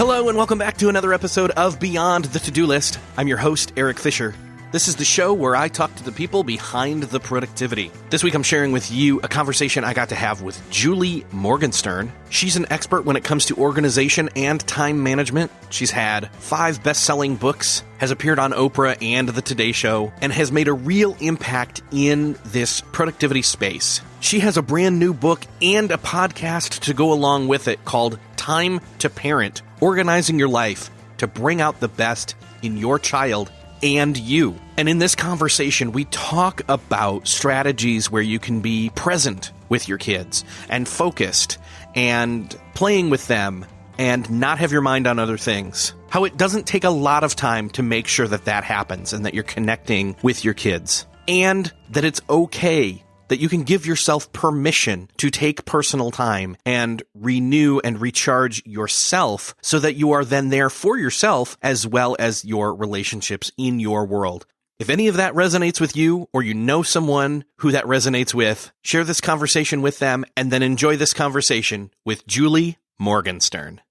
Hello and welcome back to another episode of Beyond the To-Do List. I'm your host, Eric Fisher. This is the show where I talk to the people behind the productivity. This week I'm sharing with you a conversation I got to have with Julie Morgenstern. She's an expert when it comes to organization and time management. She's had 5 best-selling books, has appeared on Oprah and The Today Show, and has made a real impact in this productivity space. She has a brand new book and a podcast to go along with it called Time to Parent, Organizing Your Life to Bring Out the Best in Your Child and You. And in this conversation, we talk about strategies where you can be present with your kids and focused and playing with them and not have your mind on other things. How it doesn't take a lot of time to make sure that that happens and that you're connecting with your kids. And that it's okay that you can give yourself permission to take personal time and renew and recharge yourself so that you are then there for yourself as well as your relationships in your world. If any of that resonates with you or you know someone who that resonates with, share this conversation with them and then enjoy this conversation with Julie Morgenstern.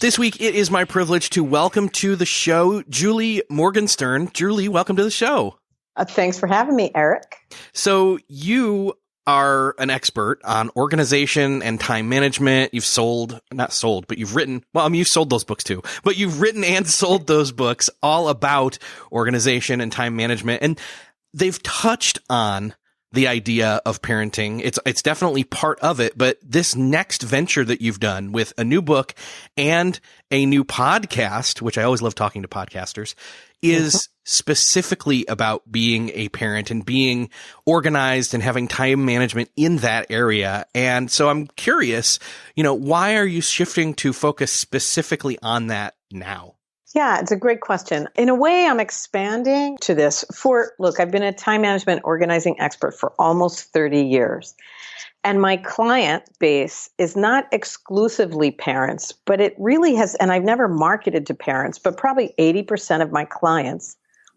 This week, it is my privilege to welcome to the show Julie Morgenstern. Julie, welcome to the show. Thanks for having me, Eric. So you are an expert on organization and time management. You've written, you've sold those books too, but you've written and sold those books all about organization and time management. And they've touched on the idea of parenting. It's definitely part of it, but this next venture that you've done with a new book and a new podcast, which I always love talking to podcasters, is specifically about being a parent and being organized and having time management in that area. And so I'm curious, why are you shifting to focus specifically on that now? Yeah, it's a great question. In a way, I'm expanding to this I've been a time management organizing expert for almost 30 years. And my client base is not exclusively parents, but it really has, and I've never marketed to parents, but probably 80% of my clients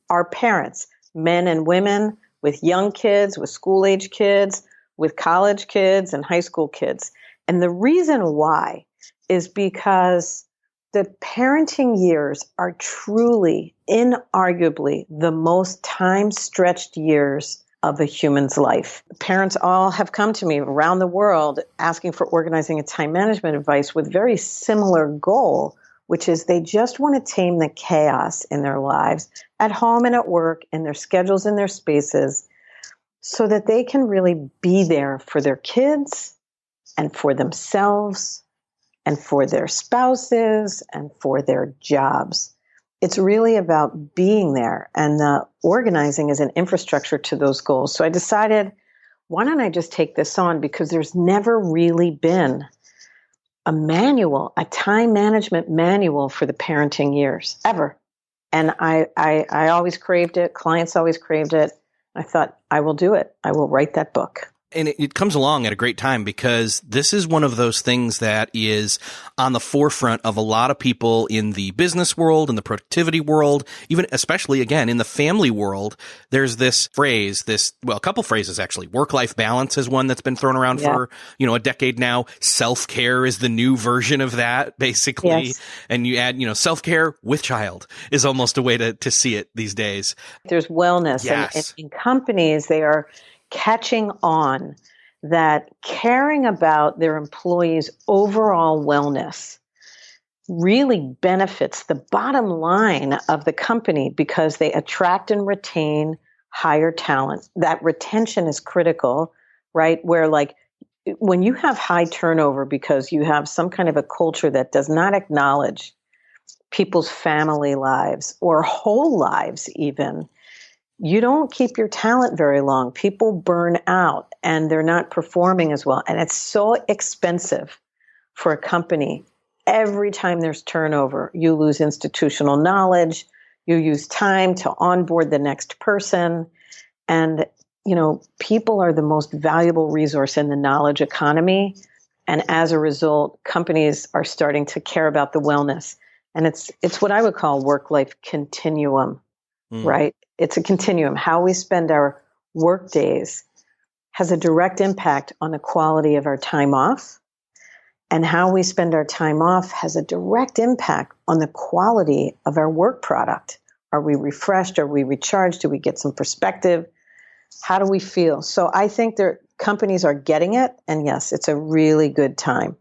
are parents, men and women with young kids, with school-age kids, with college kids and high school kids. And the reason why is because the parenting years are truly, inarguably, the most time-stretched years of a human's life. Parents all have come to me around the world asking for organizing and time management advice with very similar goal, which is they just want to tame the chaos in their lives at home and at work, in their schedules and their spaces, so that they can really be there for their kids and for themselves and for their spouses and for their jobs. It's really about being there, and the organizing is an infrastructure to those goals. So I decided, why don't I just take this on? Because there's never really been a manual, a time management manual for the parenting years, ever. And I always craved it. Clients always craved it. I thought, I will do it. I will write that book. And it comes along at a great time because this is one of those things that is on the forefront of a lot of people in the business world, in the productivity world, even especially, again, in the family world. There's this phrase, a couple phrases actually. Work-life balance is one that's been thrown around for, a decade now. Self-care is the new version of that, basically. Yes. And you add, self-care with child is almost a way to see it these days. There's wellness. Yes. And in companies, they are catching on that caring about their employees' overall wellness really benefits the bottom line of the company because they attract and retain higher talent. That retention is critical, right? Where when you have high turnover because you have some kind of a culture that does not acknowledge people's family lives or whole lives even, you don't keep your talent very long. People burn out and they're not performing as well. And it's so expensive for a company. Every time there's turnover, you lose institutional knowledge. You use time to onboard the next person. And, people are the most valuable resource in the knowledge economy. And as a result, companies are starting to care about the wellness. And it's what I would call work-life continuum, right? It's a continuum. How we spend our work days has a direct impact on the quality of our time off And how we spend our time off has a direct impact on the quality of our work product. Are we refreshed? Are we recharged? Do we get some perspective? How do we feel? So I think companies are getting it. And yes, it's a really good time.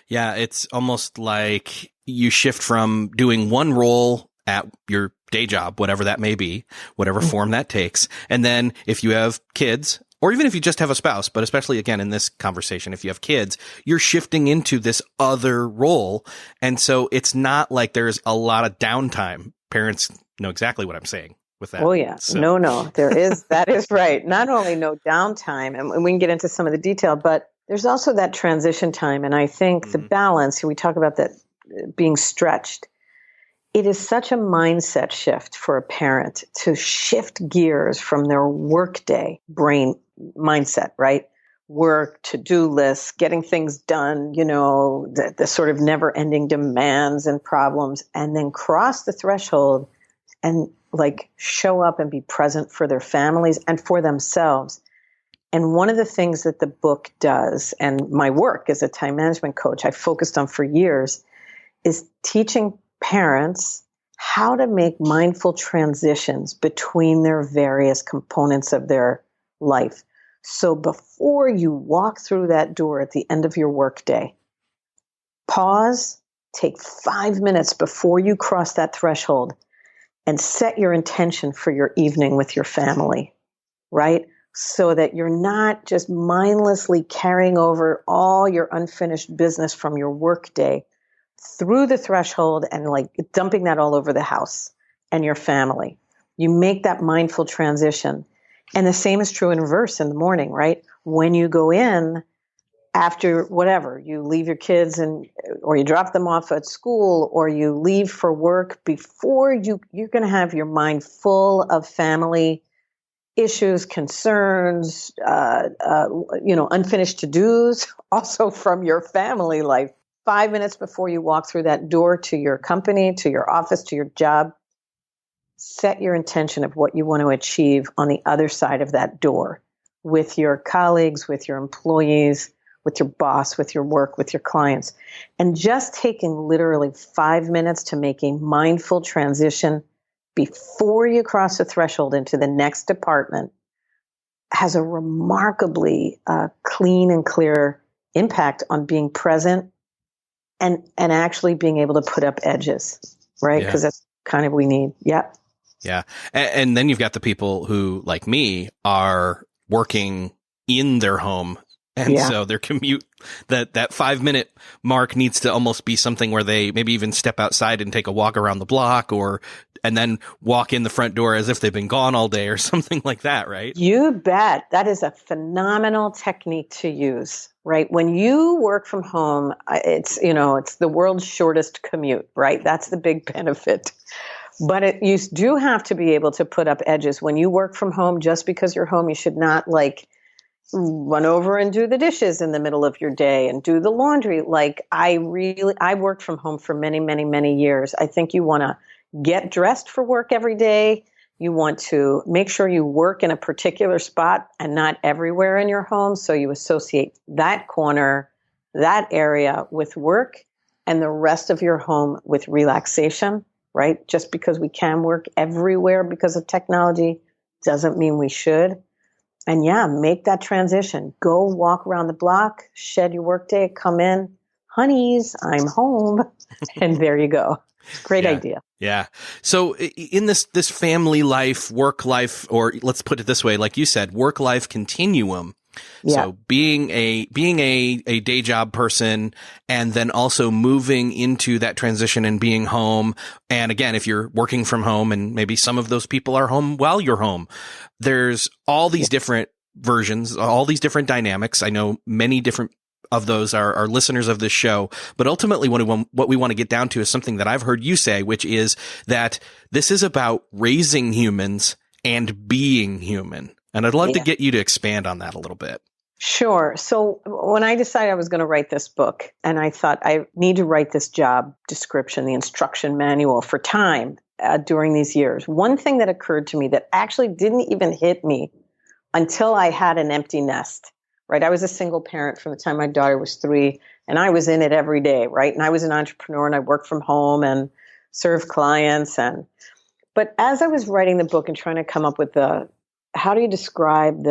Yeah, it's almost like you shift from doing one role at your day job, whatever that may be, whatever form that takes. And then if you have kids, or even if you just have a spouse, but especially again in this conversation, if you have kids, you're shifting into this other role. And so it's not like there's a lot of downtime. Parents know exactly what I'm saying with that. Oh, yeah. So. No, that is right. Not only no downtime, and we can get into some of the detail, but there's also that transition time. And I think the balance, we talk about that being stretched. It is such a mindset shift for a parent to shift gears from their workday brain mindset, right? Work, to-do lists, getting things done, the sort of never-ending demands and problems, and then cross the threshold and show up and be present for their families and for themselves. And one of the things that the book does, and my work as a time management coach, I focused on for years, is teaching parents how to make mindful transitions between their various components of their life. So before you walk through that door at the end of your workday, pause, take 5 minutes before you cross that threshold and set your intention for your evening with your family, right? So that you're not just mindlessly carrying over all your unfinished business from your workday through the threshold and dumping that all over the house and your family. You make that mindful transition. And the same is true in reverse in the morning, right? When you go in after whatever, you leave your kids or you drop them off at school or you leave for work, before you're going to have your mind full of family issues, concerns, unfinished to-dos, also from your family life. 5 minutes before you walk through that door to your company, to your office, to your job, set your intention of what you want to achieve on the other side of that door with your colleagues, with your employees, with your boss, with your work, with your clients. And just taking literally 5 minutes to make a mindful transition before you cross the threshold into the next department has a remarkably clean and clear impact on being present and actually being able to put up edges, right? Because that's kind of what we need. Yeah. Yeah. And then you've got the people who, like me, are working in their home. And so their commute, that 5 minute mark needs to almost be something where they maybe even step outside and take a walk around the block and then walk in the front door as if they've been gone all day or something like that, right? You bet. That is a phenomenal technique to use, right? When you work from home, it's the world's shortest commute, right? That's the big benefit. But you do have to be able to put up edges. When you work from home, just because you're home, you should not run over and do the dishes in the middle of your day and do the laundry. I worked from home for many, many, many years. I think you want to get dressed for work every day. You want to make sure you work in a particular spot and not everywhere in your home. So you associate that corner, that area with work and the rest of your home with relaxation, right? Just because we can work everywhere because of technology doesn't mean we should. And make that transition. Go walk around the block, shed your workday, come in, honeys, I'm home. And there you go. Great idea. Yeah. So in this family life, work life, or let's put it this way, like you said, work life continuum. Yeah. So being a day job person and then also moving into that transition and being home. And again, if you're working from home and maybe some of those people are home while you're home, there's all these different versions, all these different dynamics. I know many different of those are listeners of this show, but ultimately what we want to get down to is something that I've heard you say, which is that this is about raising humans and being human. And I'd love to get you to expand on that a little bit. Sure. So when I decided I was going to write this book, and I thought I need to write this job description, the instruction manual for time during these years, one thing that occurred to me that actually didn't even hit me until I had an empty nest, right? I was a single parent from the time my daughter was 3, and I was in it every day, right? And I was an entrepreneur, and I worked from home and served clients. But as I was writing the book and trying to come up with how do you describe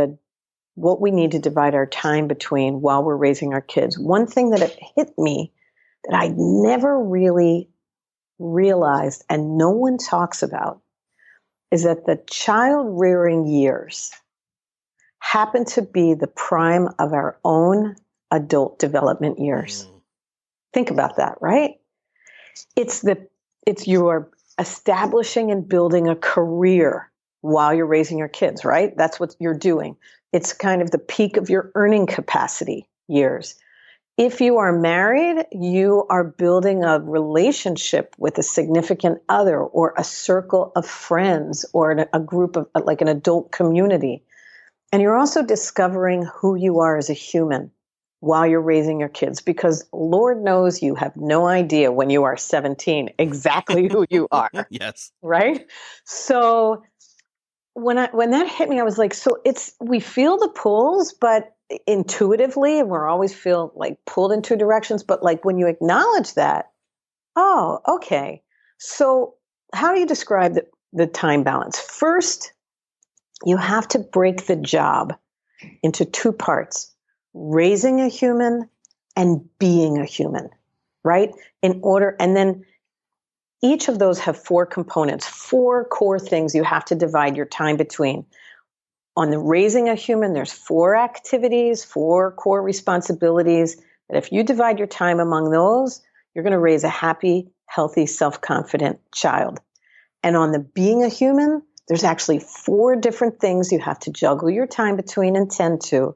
what we need to divide our time between while we're raising our kids, one thing that it hit me that I never really realized and no one talks about is that the child rearing years happen to be the prime of our own adult development years. Think about that, right? It's you are establishing and building a career while you're raising your kids, right? That's what you're doing. It's kind of the peak of your earning capacity years. If you are married, you are building a relationship with a significant other or a circle of friends or a group of like an adult community. And you're also discovering who you are as a human while you're raising your kids, because Lord knows you have no idea when you are 17 exactly who you are. Yes. Right? So when that hit me, I was like, so we feel the pulls, but intuitively, and we're always feel like pulled in two directions. But like when you acknowledge that, oh, okay. So how do you describe the time balance? First, you have to break the job into 2 parts: raising a human and being a human, right? And then each of those have 4 components, 4 core things you have to divide your time between. On the raising a human, there's 4 activities, 4 core responsibilities that if you divide your time among those, you're going to raise a happy, healthy, self-confident child. And on the being a human, there's actually 4 different things you have to juggle your time between and tend to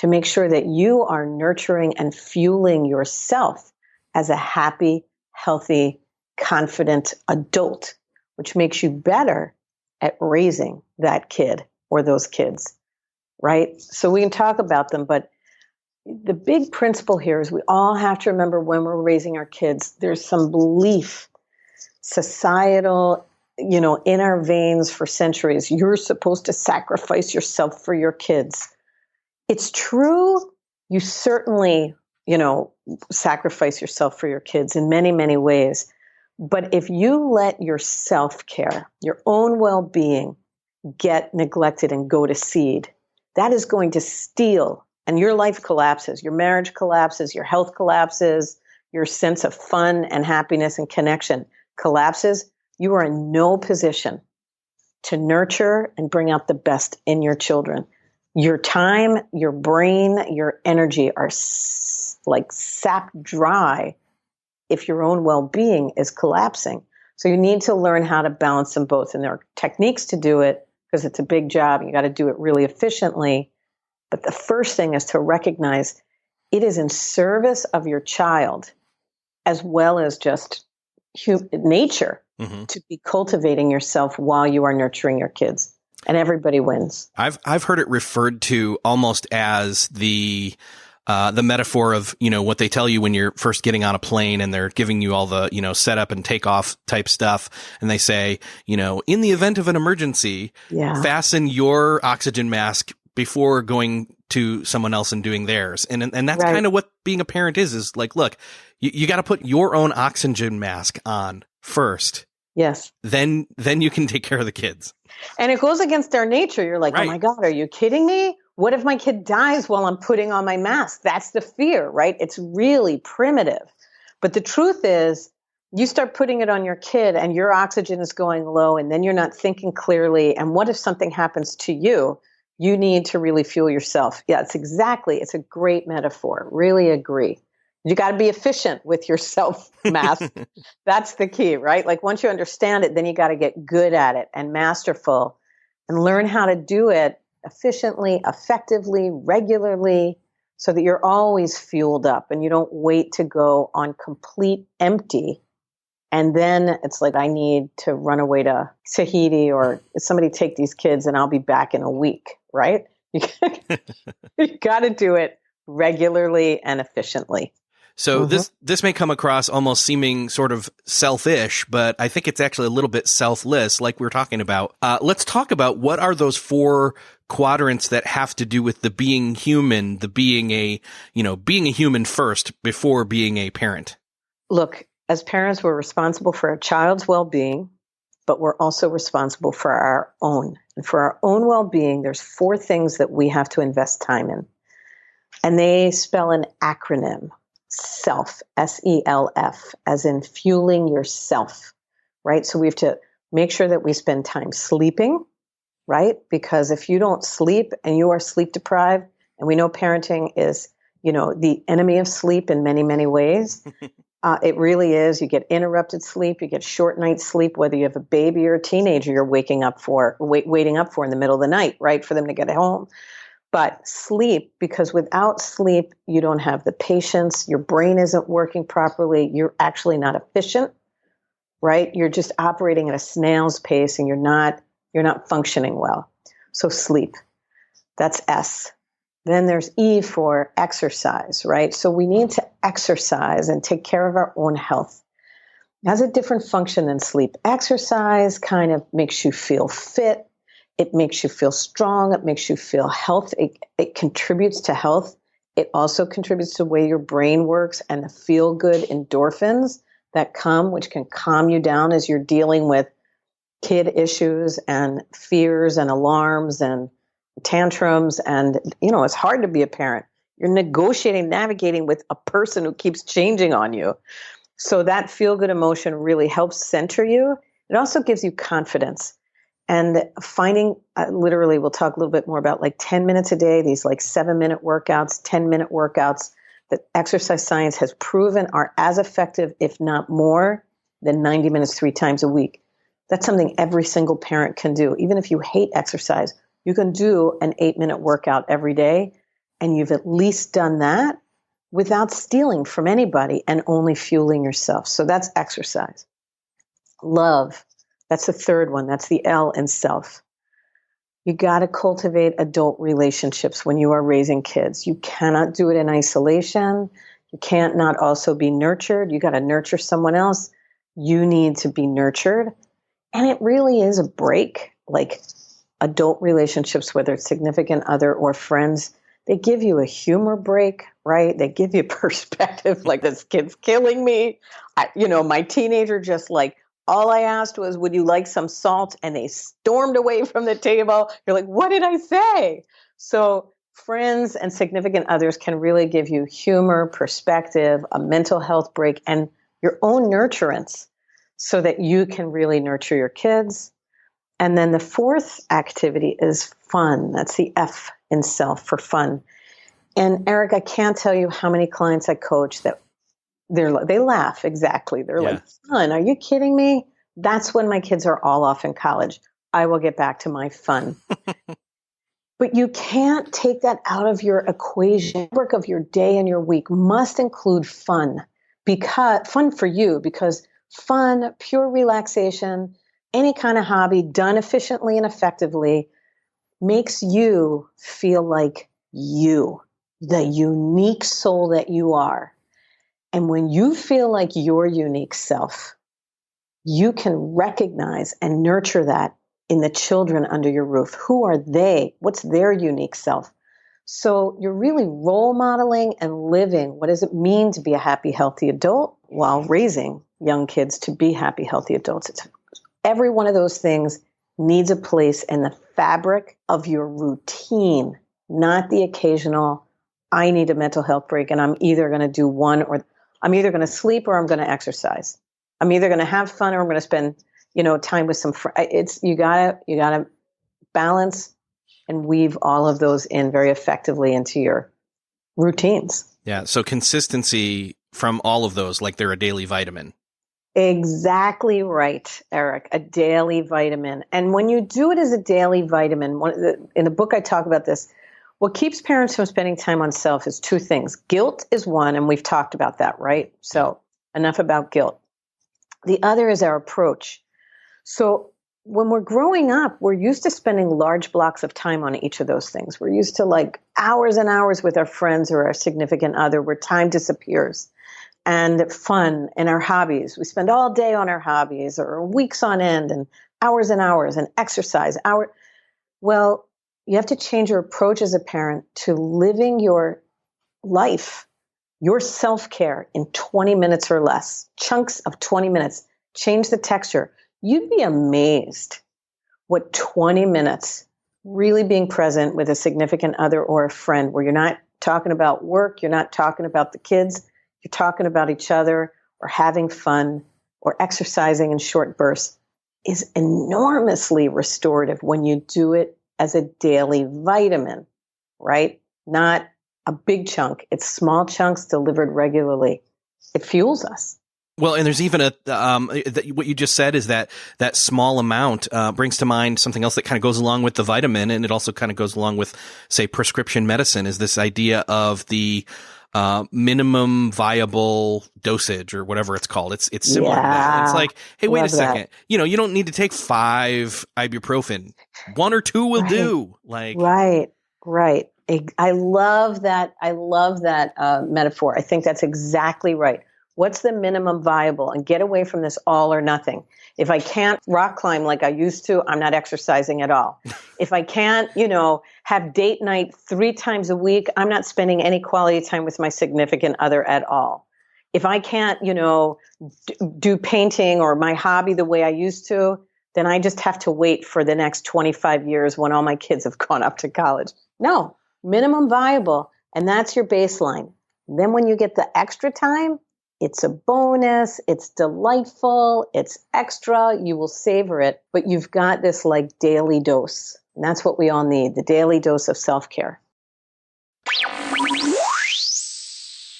make sure that you are nurturing and fueling yourself as a happy, healthy, confident adult, which makes you better at raising that kid or those kids, right? So we can talk about them, but the big principle here is we all have to remember when we're raising our kids, there's some belief, societal, in our veins for centuries, you're supposed to sacrifice yourself for your kids. It's true. You certainly, sacrifice yourself for your kids in many, many ways. But if you let your self-care, your own well-being get neglected and go to seed, that is going to steal, and your life collapses, your marriage collapses, your health collapses, your sense of fun and happiness and connection collapses. You are in no position to nurture and bring out the best in your children. Your time, your brain, your energy are like sapped dry if your own well-being is collapsing. So you need to learn how to balance them both. And there are techniques to do it because it's a big job. You got to do it really efficiently. But the first thing is to recognize it is in service of your child as well as just nature to be cultivating yourself while you are nurturing your kids. And everybody wins. I've heard it referred to almost as the metaphor of, what they tell you when you're first getting on a plane and they're giving you all the, setup and takeoff type stuff. And they say, in the event of an emergency, fasten your oxygen mask before going to someone else and doing theirs. And that's right. kind of what being a parent is like, look, you got to put your own oxygen mask on first. Yes. Then you can take care of the kids. And it goes against our nature. You're like, right. Oh my God, are you kidding me? What if my kid dies while I'm putting on my mask? That's the fear, right? It's really primitive. But the truth is, you start putting it on your kid and your oxygen is going low and then you're not thinking clearly. And what if something happens to you? You need to really fuel yourself. Yeah, it's a great metaphor. Really agree. You got to be efficient with your self mask. That's the key, right? Like once you understand it, then you got to get good at it and masterful and learn how to do it efficiently, effectively, regularly, so that you're always fueled up and you don't wait to go on complete empty. And then it's like, I need to run away to Tahiti or somebody take these kids and I'll be back in a week, right? You got to do it regularly and efficiently. So this may come across almost seeming sort of selfish, but I think it's actually a little bit selfless, like we were talking about. Let's talk about what are those 4 quadrants that have to do with the being human, the being being a human first before being a parent? Look, as parents, we're responsible for our child's well-being, but we're also responsible for our own. And for our own well-being, there's 4 things that we have to invest time in. And they spell an acronym, SELF, SELF, as in fueling yourself, right? So we have to make sure that we spend time sleeping, right? Because if you don't sleep and you are sleep deprived, and we know parenting is, the enemy of sleep in many, many ways. It really is. You get interrupted sleep, you get short night sleep, whether you have a baby or a teenager you're waiting up for in the middle of the night, right? For them to get home. But sleep, because without sleep, you don't have the patience, your brain isn't working properly, you're actually not efficient, right? You're just operating at a snail's pace and you're not functioning well. So sleep, that's S. Then there's E for exercise, right? So we need to exercise and take care of our own health. It has a different function than sleep. Exercise kind of makes you feel fit. It makes you feel strong. It makes you feel healthy. It contributes to health. It also contributes to the way your brain works and the feel-good endorphins that come, which can calm you down as you're dealing with kid issues and fears and alarms and tantrums. And, it's hard to be a parent. You're negotiating, navigating with a person who keeps changing on you. So that feel-good emotion really helps center you. It also gives you confidence. And finding, literally, we'll talk a little bit more about 10 minutes a day, these 7-minute workouts, 10-minute workouts that exercise science has proven are as effective, if not more, than 90 minutes 3 times a week. That's something every single parent can do. Even if you hate exercise, you can do an 8-minute workout every day, and you've at least done that without stealing from anybody and only fueling yourself. So that's exercise. Love. That's the third one. That's the L in self. You got to cultivate adult relationships when you are raising kids. You cannot do it in isolation. You can't not also be nurtured. You got to nurture someone else. You need to be nurtured. And it really is a break. Adult relationships, whether it's significant other or friends, they give you a humor break, right? They give you perspective, this kid's killing me. My teenager just all I asked was, would you like some salt? And they stormed away from the table. You're like, what did I say? So friends and significant others can really give you humor, perspective, a mental health break, and your own nurturance so that you can really nurture your kids. And then the fourth activity is fun. That's the F in self, for fun. And Eric, I can't tell you how many clients I coach that they laugh. Exactly. They're like, fun. Are you kidding me? That's when my kids are all off in college. I will get back to my fun. But you can't take that out of your equation. Work of your day and your week must include fun. Fun for you, because fun, pure relaxation, any kind of hobby done efficiently and effectively makes you feel like you, the unique soul that you are. And when you feel like your unique self, you can recognize and nurture that in the children under your roof. Who are they? What's their unique self? So you're really role modeling and living what does it mean to be a happy, healthy adult while raising young kids to be happy, healthy adults. Every one of those things needs a place in the fabric of your routine, not the occasional, I need a mental health break and I'm either going to do one or I'm either going to sleep or I'm going to exercise. I'm either going to have fun or I'm going to spend, time with some friends. You gotta balance and weave all of those in very effectively into your routines. Yeah. So consistency from all of those, like they're a daily vitamin. Exactly right, Eric. A daily vitamin. And when you do it as a daily vitamin, in the book I talk about this, what keeps parents from spending time on self is 2 things. Guilt is one, and we've talked about that, right? So enough about guilt. The other is our approach. So when we're growing up, we're used to spending large blocks of time on each of those things. We're used to hours and hours with our friends or our significant other where time disappears. And fun and our hobbies. We spend all day on our hobbies or weeks on end and hours and exercise. Well, you have to change your approach as a parent to living your life, your self-care in 20 minutes or less, chunks of 20 minutes. Change the texture. You'd be amazed what 20 minutes really being present with a significant other or a friend, where you're not talking about work, you're not talking about the kids, you're talking about each other or having fun or exercising in short bursts, is enormously restorative when you do it as a daily vitamin, right? Not a big chunk. It's small chunks delivered regularly. It fuels us. Well, and there's even what you just said is that small amount brings to mind something else that kind of goes along with the vitamin, and it also kind of goes along with, say, prescription medicine, is this idea of the minimum viable dosage, or whatever it's called. It's similar to that. It's like, hey, wait a second. That. You don't need to take 5 ibuprofen. 1 or 2 will do. Right. I love that. Metaphor. I think that's exactly right. What's the minimum viable? And get away from this all or nothing. If I can't rock climb like I used to, I'm not exercising at all. If I can't, have date night 3 times a week, I'm not spending any quality time with my significant other at all. If I can't, do painting or my hobby the way I used to, then I just have to wait for the next 25 years when all my kids have gone up to college. No, minimum viable. And that's your baseline. Then when you get the extra time, it's a bonus, it's delightful, it's extra, you will savor it, but you've got this daily dose. And that's what we all need, the daily dose of self-care.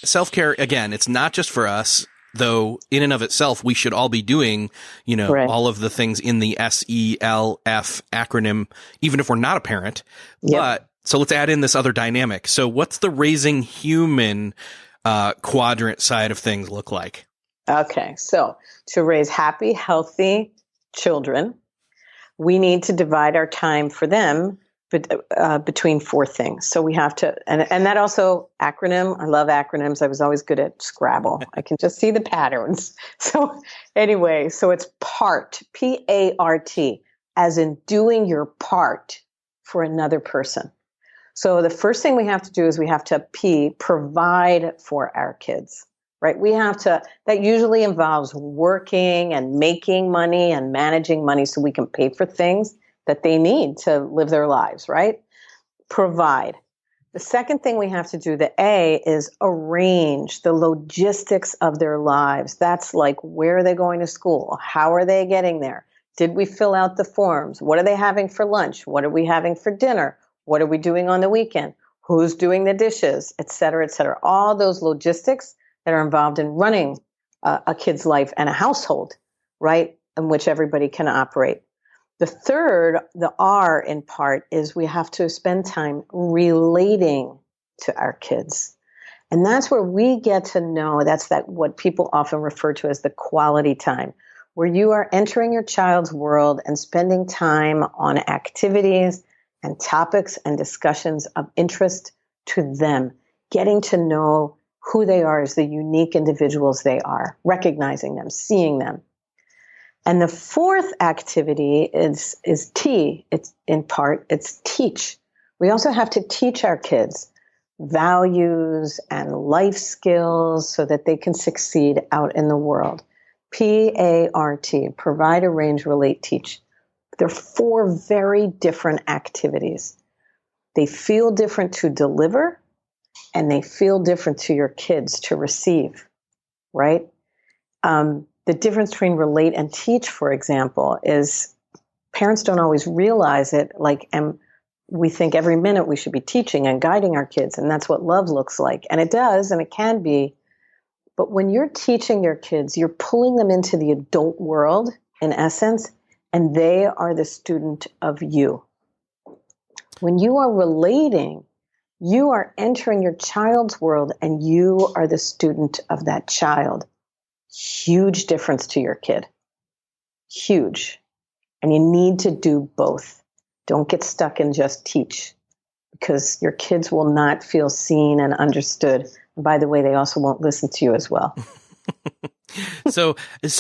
Self-care, again, it's not just for us, though in and of itself, we should all be doing, right, all of the things in the SELF acronym, even if we're not a parent. Yep. But so let's add in this other dynamic. So what's the raising human quadrant side of things look like? Okay, so to raise happy, healthy children, we need to divide our time for them between 4 things. So we have to, and that also acronym. I love acronyms. I was always good at Scrabble. I can just see the patterns. So anyway, so it's PART, P-A-R-T, as in doing your part for another person. So the first thing we have to do is we have to provide for our kids, right? That usually involves working and making money and managing money so we can pay for things that they need to live their lives, right? Provide. The second thing we have to do, the A, is arrange the logistics of their lives. That's like, where are they going to school? How are they getting there? Did we fill out the forms? What are they having for lunch? What are we having for dinner? What are we doing on the weekend? Who's doing the dishes, et cetera, et cetera. All those logistics that are involved in running a kid's life and a household, right, in which everybody can operate. The third, the R in part, is we have to spend time relating to our kids. And that's where we get to know, what people often refer to as the quality time, where you are entering your child's world and spending time on activities and topics and discussions of interest to them, getting to know who they are as the unique individuals they are, recognizing them, seeing them. And the fourth activity is T. It's teach. We also have to teach our kids values and life skills so that they can succeed out in the world. PART, provide, arrange, relate, teach. They're 4 very different activities. They feel different to deliver, and they feel different to your kids to receive, right? The difference between relate and teach, for example, is parents don't always realize it. And we think every minute we should be teaching and guiding our kids, and that's what love looks like. And it does, and it can be. But when you're teaching your kids, you're pulling them into the adult world, in essence, and they are the student of you. When you are relating, you are entering your child's world, and you are the student of that child. Huge difference to your kid. Huge. And you need to do both. Don't get stuck in just teach, because your kids will not feel seen and understood. And by the way, they also won't listen to you as well. So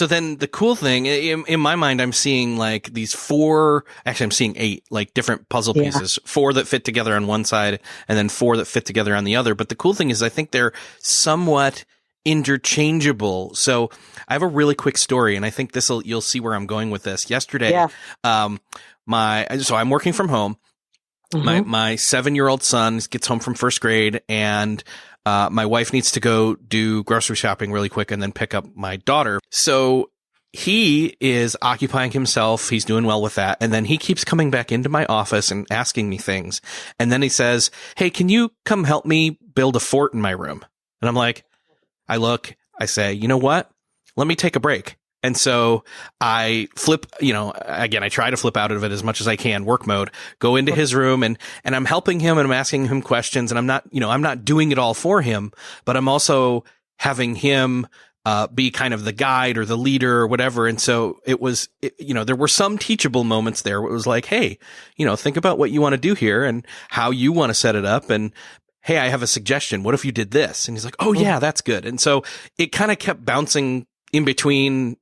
then the cool thing in my mind, I'm seeing like these I'm seeing 8 like different puzzle pieces, 4 that fit together on one side and then 4 that fit together on the other. But the cool thing is I think they're somewhat interchangeable. So I have a really quick story, and I think you'll see where I'm going with this. Yesterday, so I'm working from home. Mm-hmm. My 7-year-old son gets home from first grade, and my wife needs to go do grocery shopping really quick and then pick up my daughter. So he is occupying himself. He's doing well with that. And then he keeps coming back into my office and asking me things. And then he says, "Hey, can you come help me build a fort in my room?" And I'm like, I say, "You know what? Let me take a break." And so I flip, again, I try to flip out of it as much as I can, work mode, go into his room and I'm helping him and I'm asking him questions, and I'm not doing it all for him, but I'm also having him be kind of the guide or the leader or whatever. And so there were some teachable moments there where it was like, "Hey, think about what you want to do here and how you want to set it up. And hey, I have a suggestion. What if you did this?" And he's like, "Oh yeah, that's good." And so it kind of kept bouncing in between,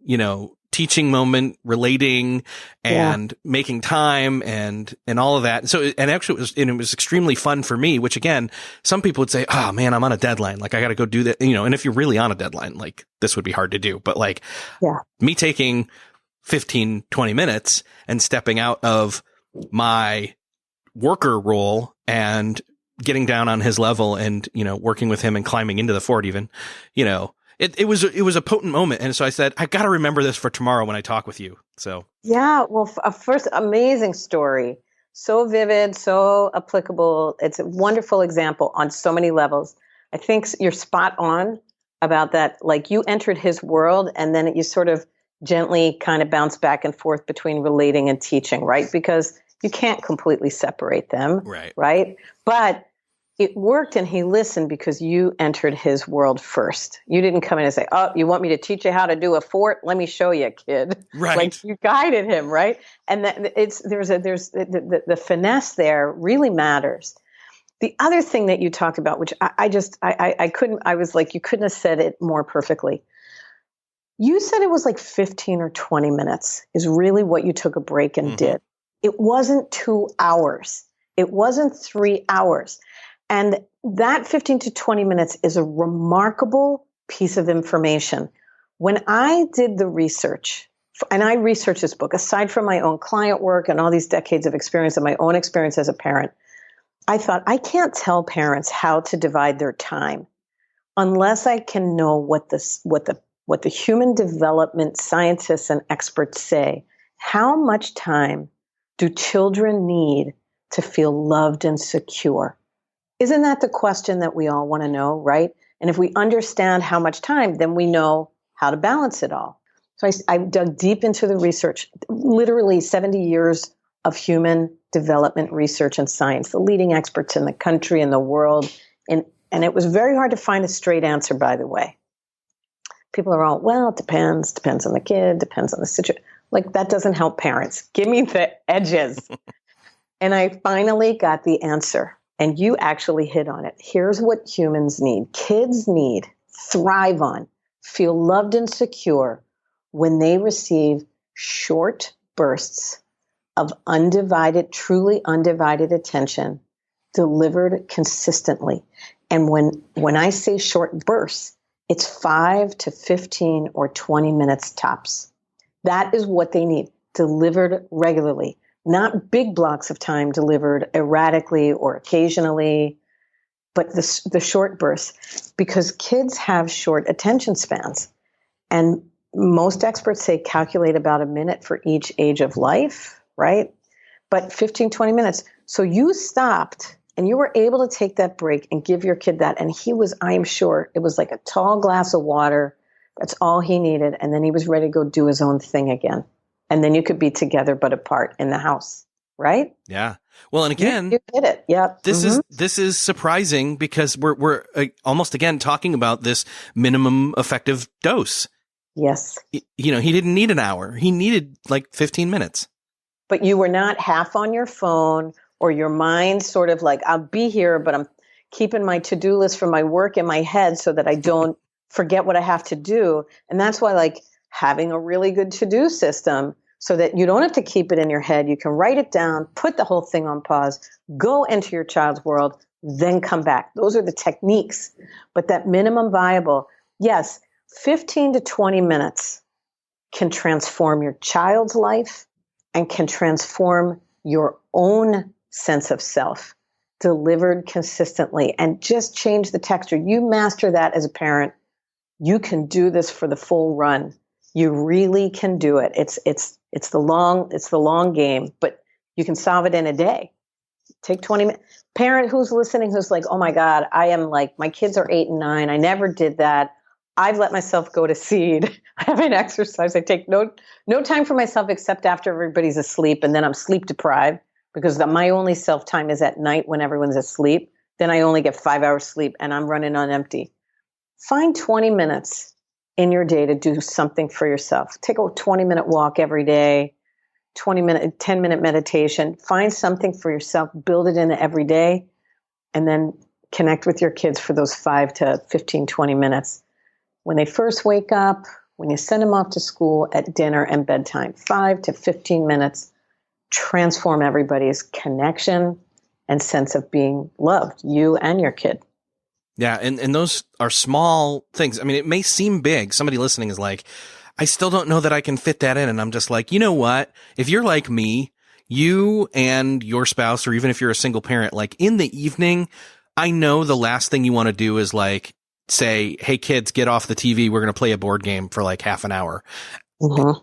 teaching moment, relating and making time and all of that. So, and actually it was extremely fun for me, which again, some people would say, "Oh man, I'm on a deadline. Like I got to go do that." And if you're really on a deadline, like this would be hard to do, but like me taking 15, 20 minutes and stepping out of my worker role and getting down on his level and, working with him and climbing into the fort even, It was a potent moment. And so I said, I got to remember this for tomorrow when I talk with you. So. Yeah. Well, first, amazing story. So vivid, so applicable. It's a wonderful example on so many levels. I think you're spot on about that. Like you entered his world and then you sort of gently kind of bounce back and forth between relating and teaching, right? Because you can't completely separate them. Right. But it worked and he listened because you entered his world first. You didn't come in and say, "Oh, you want me to teach you how to do a fort? Let me show you, kid." Right. Like you guided him, right? And there's the finesse there really matters. The other thing that you talked about, which I was like, you couldn't have said it more perfectly. You said it was like 15 or 20 minutes is really what you took a break and did. It wasn't 2 hours. It wasn't 3 hours. And that 15 to 20 minutes is a remarkable piece of information. When I did the research, and I researched this book, aside from my own client work and all these decades of experience and my own experience as a parent, I thought, I can't tell parents how to divide their time unless I can know what the human development scientists and experts say. How much time do children need to feel loved and secure? Isn't that the question that we all want to know, right? And if we understand how much time, then we know how to balance it all. So I dug deep into the research, literally 70 years of human development research and science, the leading experts in the country and the world. And it was very hard to find a straight answer, by the way. People are all, well, it depends on the kid, depends on the situation. Like that doesn't help parents. Give me the edges. And I finally got the answer. And you actually hit on it. Here's what humans need. Kids need, thrive on, feel loved and secure when they receive short bursts of undivided, truly undivided attention delivered consistently. And when I say short bursts, it's 5 to 15 or 20 minutes tops. That is what they need, delivered regularly. Not big blocks of time delivered erratically or occasionally, but the short bursts, because kids have short attention spans. And most experts say calculate about a minute for each age of life, right? But 15, 20 minutes. So you stopped and you were able to take that break and give your kid that. And he was, I'm sure, it was like a tall glass of water. That's all he needed. And then he was ready to go do his own thing again. And then you could be together but apart in the house, right? Yeah. Well, and again, you did it. Yep. This is surprising because we're almost again talking about this minimum effective dose. Yes. He didn't need an hour. He needed like 15 minutes. But you were not half on your phone or your mind sort of like, I'll be here, but I'm keeping my to-do list for my work in my head so that I don't forget what I have to do. And that's why like having a really good to-do system so that you don't have to keep it in your head. You can write it down, put the whole thing on pause, go into your child's world, then come back. Those are the techniques. But that minimum viable, yes, 15 to 20 minutes can transform your child's life and can transform your own sense of self delivered consistently and just change the texture. You master that as a parent. You can do this for the full run. You really can do it. It's the long game, but you can solve it in a day. Take 20 minutes. Parent who's listening, who's like, oh my God, I am like, my kids are 8 and 9. I never did that. I've let myself go to seed. I haven't exercised. I take no time for myself except after everybody's asleep. And then I'm sleep deprived because my only self time is at night when everyone's asleep. Then I only get 5 hours sleep and I'm running on empty. Find 20 minutes in your day to do something for yourself. Take a 20-minute walk every day, 10-minute meditation. Find something for yourself, build it in every day, and then connect with your kids for those 5 to 15, 20 minutes. When they first wake up, when you send them off to school, at dinner and bedtime, 5 to 15 minutes, transform everybody's connection and sense of being loved, you and your kid. Yeah, and those are small things. I mean, it may seem big. Somebody listening is like, I still don't know that I can fit that in. And I'm just like, you know what? If you're like me, you and your spouse, or even if you're a single parent, like in the evening, I know the last thing you want to do is like say, hey kids, get off the TV. We're going to play a board game for like half an hour. Mm-hmm.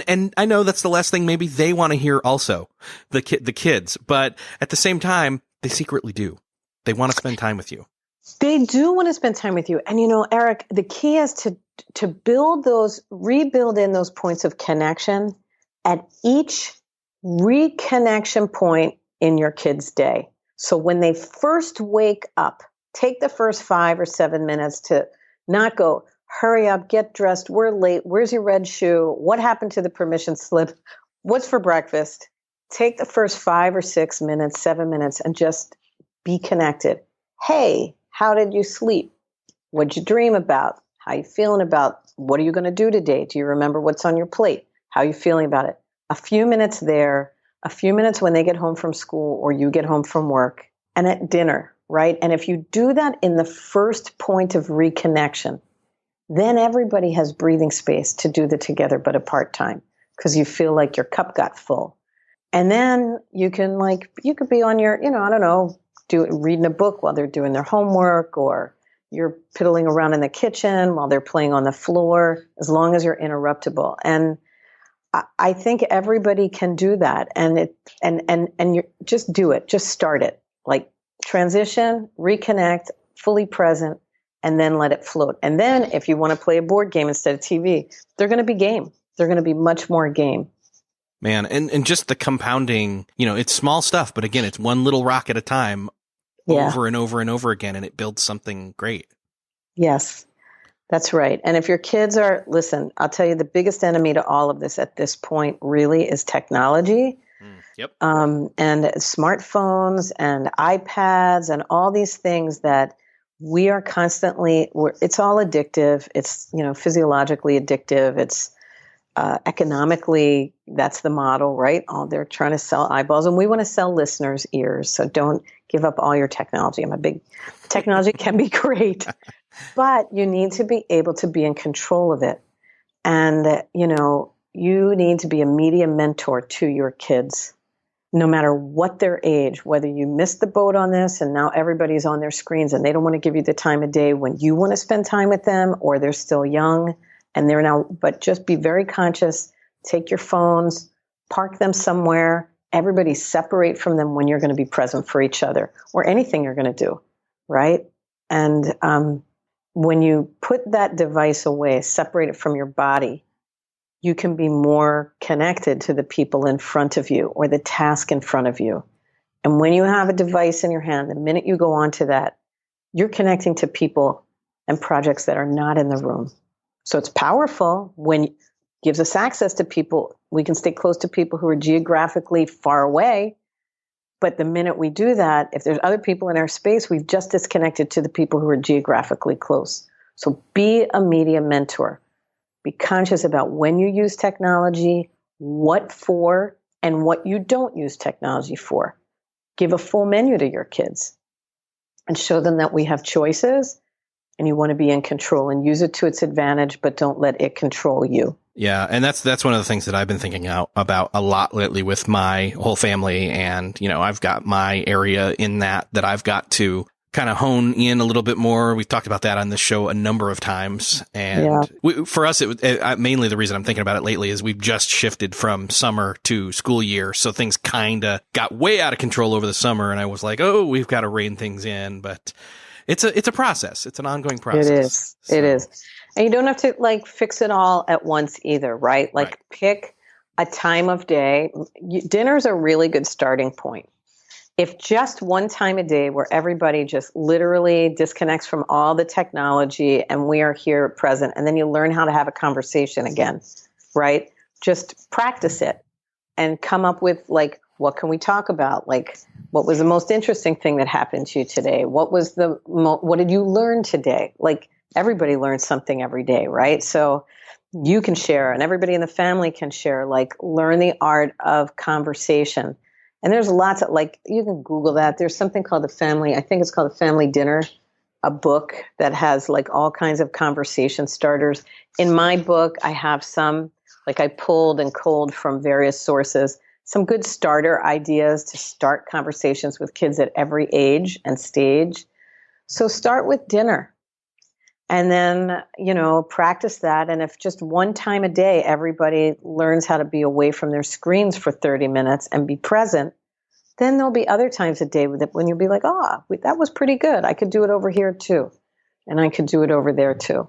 And I know that's the last thing maybe they want to hear also, the kids, but at the same time, they secretly do. They want to spend time with you. They do want to spend time with you. And you know, Eric, the key is to rebuild in those points of connection at each reconnection point in your kid's day. So when they first wake up, take the first 5 or 7 minutes to not go, hurry up, get dressed, we're late, where's your red shoe, what happened to the permission slip, what's for breakfast? Take the first 5 or 6 minutes, 7 minutes, and just be connected. Hey, how did you sleep? What'd you dream about? How you feeling about? What are you going to do today? Do you remember what's on your plate? How are you feeling about it? A few minutes there, a few minutes when they get home from school or you get home from work, and at dinner, right? And if you do that in the first point of reconnection, then everybody has breathing space to do the together but apart time because you feel like your cup got full. And then you could be on your, I don't know, reading a book while they're doing their homework, or you're piddling around in the kitchen while they're playing on the floor, as long as you're interruptible. And I think everybody can do that. And you just do it. Just start it. Like transition, reconnect, fully present, and then let it float. And then if you want to play a board game instead of TV, they're going to be game. They're going to be much more game. Man, and just the compounding, it's small stuff, but again, it's one little rock at a time, over and over and over again, and it builds something great. Yes, that's right. And if your kids listen, I'll tell you the biggest enemy to all of this at this point really is technology. Yep. And smartphones and iPads and all these things that we are constantly, it's all addictive. It's, physiologically addictive. It's economically, that's the model, right? They're trying to sell eyeballs, and we want to sell listeners' ears. So don't give up all your technology. Technology can be great, but you need to be able to be in control of it. And, you need to be a media mentor to your kids, no matter what their age, whether you missed the boat on this and now everybody's on their screens and they don't want to give you the time of day when you want to spend time with them, or they're still young. And but just be very conscious, take your phones, park them somewhere, everybody separate from them when you're going to be present for each other or anything you're going to do, right? And when you put that device away, separate it from your body, you can be more connected to the people in front of you or the task in front of you. And when you have a device in your hand, the minute you go onto that, you're connecting to people and projects that are not in the room. So it's powerful when it gives us access to people. We can stay close to people who are geographically far away. But the minute we do that, if there's other people in our space, we've just disconnected to the people who are geographically close. So be a media mentor. Be conscious about when you use technology, what for, and what you don't use technology for. Give a full menu to your kids and show them that we have choices and you want to be in control and use it to its advantage, but don't let it control you. Yeah. And that's one of the things that I've been thinking about a lot lately with my whole family. And, I've got my area in that I've got to kind of hone in a little bit more. We've talked about that on the show a number of times. And for us, mainly the reason I'm thinking about it lately is we've just shifted from summer to school year. So things kind of got way out of control over the summer. And I was like, oh, we've got to rein things in. But it's a process. It's an ongoing process. It is. So. It is. And you don't have to fix it all at once either, right? Pick a time of day. Dinner's a really good starting point. If just one time a day where everybody just literally disconnects from all the technology and we are here present, and then you learn how to have a conversation again, right? Just practice it and come up with what can we talk about? What was the most interesting thing that happened to you today? What did you learn today? Everybody learns something every day, right? So you can share and everybody in the family can share, learn the art of conversation. And there's lots of, you can Google that. There's something called I think it's called The Family Dinner, a book that has all kinds of conversation starters. In my book, I have some, I pulled and culled from various sources, some good starter ideas to start conversations with kids at every age and stage. So start with dinner. And then, practice that. And if just one time a day, everybody learns how to be away from their screens for 30 minutes and be present, then there'll be other times a day when you'll be like, that was pretty good. I could do it over here too. And I could do it over there too.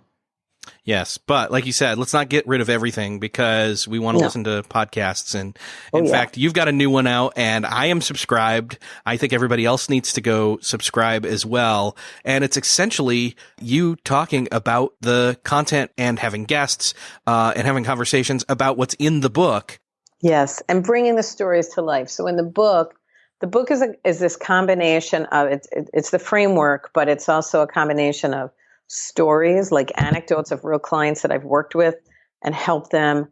Yes. But like you said, let's not get rid of everything because we want to listen to podcasts. And in fact, you've got a new one out and I am subscribed. I think everybody else needs to go subscribe as well. And it's essentially you talking about the content and having guests, and having conversations about what's in the book. Yes. And bringing the stories to life. So in the book is this combination of it's the framework, but it's also a combination of stories, anecdotes of real clients that I've worked with and help them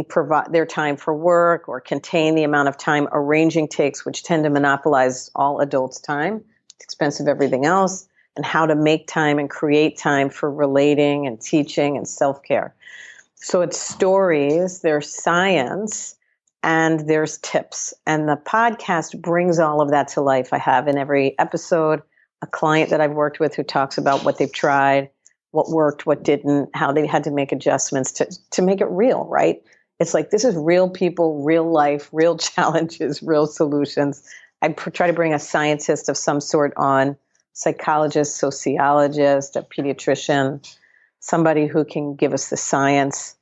provide their time for work or contain the amount of time arranging takes, which tend to monopolize all adults' time. It's expensive, everything else, and how to make time and create time for relating and teaching and self-care. So it's stories, there's science, and there's tips. And the podcast brings all of that to life. I have in every episode a client that I've worked with who talks about what they've tried, what worked, what didn't, how they had to make adjustments to make it real, right? It's this is real people, real life, real challenges, real solutions. I try to bring a scientist of some sort on, psychologist, sociologist, a pediatrician, somebody who can give us the science,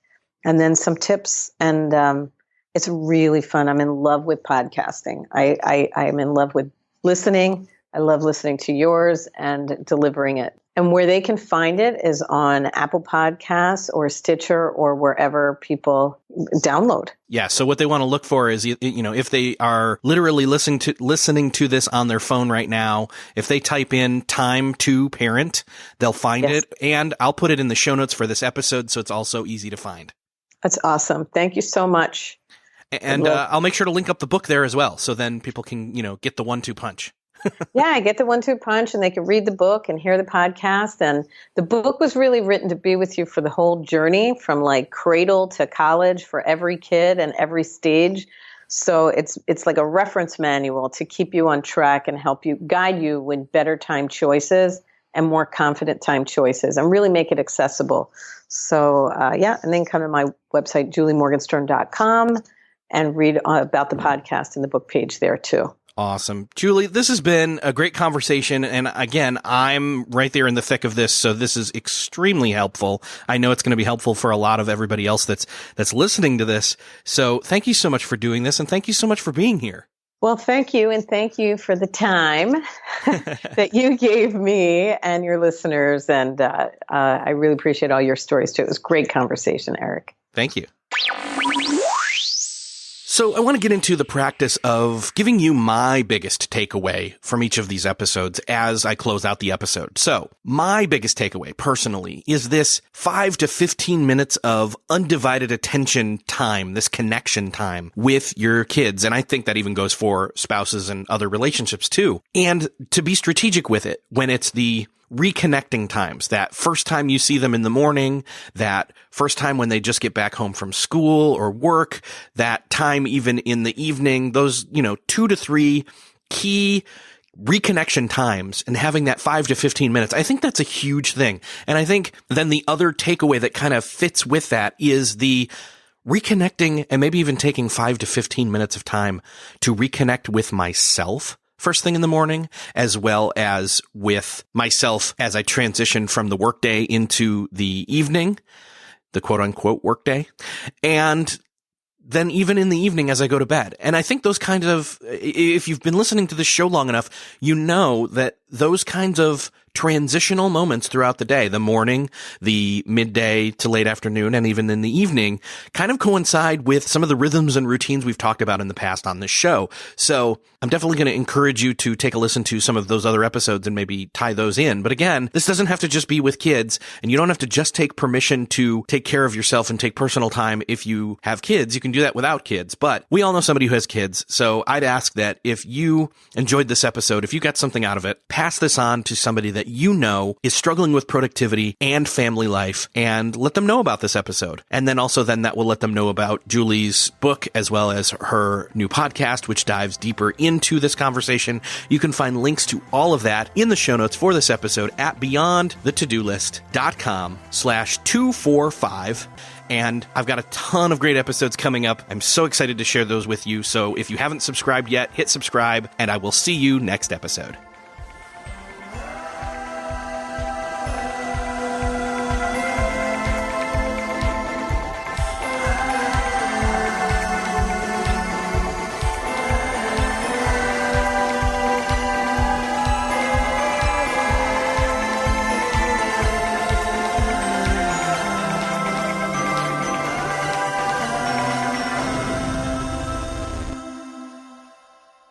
and then some tips. And it's really fun. I'm in love with podcasting. I'm in love with listening. I love listening to yours and delivering it. And where they can find it is on Apple Podcasts or Stitcher or wherever people download. Yeah. So what they want to look for is, if they are literally listening to this on their phone right now, if they type in time to parent, they'll find it. And I'll put it in the show notes for this episode. So it's also easy to find. That's awesome. Thank you so much. And I'll make sure to link up the book there as well. So then people can, get the 1-2 punch. Yeah, get the 1-2 punch and they can read the book and hear the podcast. And the book was really written to be with you for the whole journey from cradle to college for every kid and every stage. So it's like a reference manual to keep you on track and help you guide you with better time choices and more confident time choices and really make it accessible. So and then come to my website, juliemorgenstern.com, and read about the podcast and the book page there too. Awesome. Julie, this has been a great conversation. And again, I'm right there in the thick of this. So this is extremely helpful. I know it's going to be helpful for a lot of everybody else that's listening to this. So thank you so much for doing this. And thank you so much for being here. Well, thank you. And thank you for the time that you gave me and your listeners. And I really appreciate all your stories too. It was a great conversation, Eric. Thank you. So I want to get into the practice of giving you my biggest takeaway from each of these episodes as I close out the episode. So my biggest takeaway personally is this 5 to 15 minutes of undivided attention time, this connection time with your kids. And I think that even goes for spouses and other relationships too. And to be strategic with it when it's the reconnecting times, that first time you see them in the morning, that first time when they just get back home from school or work, that time even in the evening, those, 2 to 3 key reconnection times, and having that 5 to 15 minutes. I think that's a huge thing. And I think then the other takeaway that kind of fits with that is the reconnecting and maybe even taking 5 to 15 minutes of time to reconnect with myself first thing in the morning, as well as with myself as I transition from the workday into the evening, the quote unquote workday, and then even in the evening as I go to bed. And I think those kinds of, if you've been listening to this show long enough, you know that those kinds of transitional moments throughout the day, the morning, the midday to late afternoon, and even in the evening, kind of coincide with some of the rhythms and routines we've talked about in the past on this show. So I'm definitely going to encourage you to take a listen to some of those other episodes and maybe tie those in. But again, this doesn't have to just be with kids, and you don't have to just take permission to take care of yourself and take personal time if you have kids. You can do that without kids, but we all know somebody who has kids. So I'd ask that if you enjoyed this episode, if you got something out of it, pass this on to somebody that you know is struggling with productivity and family life, and let them know about this episode. And then also then that will let them know about Julie's book as well as her new podcast, which dives deeper into this conversation. You can find links to all of that in the show notes for this episode at beyondthetodolist.com/245. And I've got a ton of great episodes coming up. I'm so excited to share those with you. So if you haven't subscribed yet, hit subscribe, and I will see you next episode.